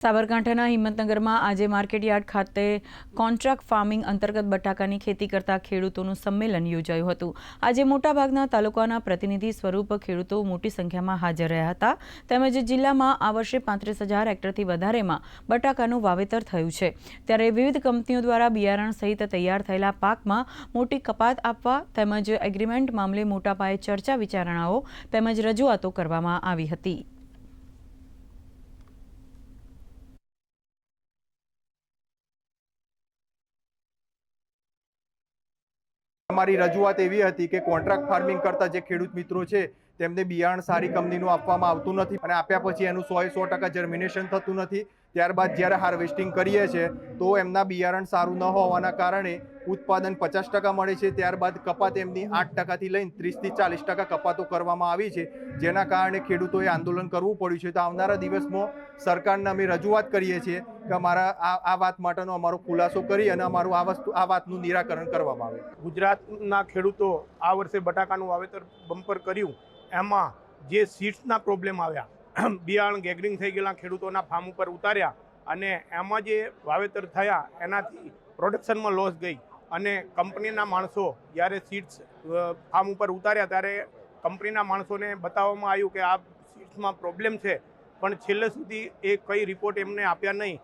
સાબરકાંઠાના હિંમતનગરમાં આજે માર્કેટયાર્ડ ખાતે કોન્ટ્રાક્ટ ફાર્મિંગ અંતર્ગત બટાકાની ખેતી કરતા ખેડૂતોનું સંમેલન યોજાયું હતું। આજે મોટાભાગના તાલુકાના પ્રતિનિધિ સ્વરૂપ ખેડૂતો મોટી સંખ્યામાં હાજર રહ્યા હતા। તેમજ જિલ્લામાં આ વર્ષે 35,000 હેક્ટરથી વધારેમાં બટાકાનું વાવેતર થયું છે। ત્યારે વિવિધ કંપનીઓ દ્વારા બિયારણ સહિત તૈયાર થયેલા પાકમાં મોટી કપાત આપવા તેમજ એગ્રીમેન્ટ મામલે મોટા પાયે ચર્ચા વિચારણાઓ તેમજ રજૂઆતો કરવામાં આવી હતી। અમારી રજૂઆત એવી હતી કે કોન્ટ્રાક્ટ ફાર્મિંગ કરતા જે ખેડૂત મિત્રો છે તેમને બિયારણ સારી કંપનીનું આપવામાં આવતું નથી અને આપ્યા પછી એનું 100% જર્મિનેશન થતું નથી। ત્યારબાદ જ્યારે હાર્વેસ્ટિંગ કરીએ છીએ તો એમના બિયારણ સારું ન હોવાના કારણે ઉત્પાદન 50% મળે છે। ત્યારબાદ કપાત એમની 8%થી લઈને 30થી 40% કપાતો કરવામાં આવી છે, જેના કારણે ખેડૂતોએ આંદોલન કરવું પડ્યું છે। તો આવનારા દિવસમાં સરકારને અમે રજૂઆત કરીએ છીએ કે અમારા આ વાત માટેનો અમારો ખુલાસો કરી અને અમારું આ વાતનું નિરાકરણ કરવામાં આવે। ગુજરાતના ખેડૂતો આ વર્ષે બટાકાનું વાવેતર બમ્પર કર્યું, એમાં જે સીડ્સના પ્રોબ્લેમ આવ્યા, બિયારણ ગેગરિંગ થઈ ગયેલા ખેડૂતોના ફાર્મ ઉપર ઉતાર્યા અને એમાં જે વાવેતર થયા એનાથી પ્રોડક્શનમાં લોસ ગઈ અને કંપનીના માણસો જ્યારે સીડ્સ ફાર્મ ઉપર ઉતાર્યા ત્યારે કંપનીના માણસોને બતાવવામાં આવ્યું કે આ સીડ્સમાં પ્રોબ્લેમ છે, પણ છેલ્લે સુધી એ કઈ રિપોર્ટ એમને આપ્યા નહીં।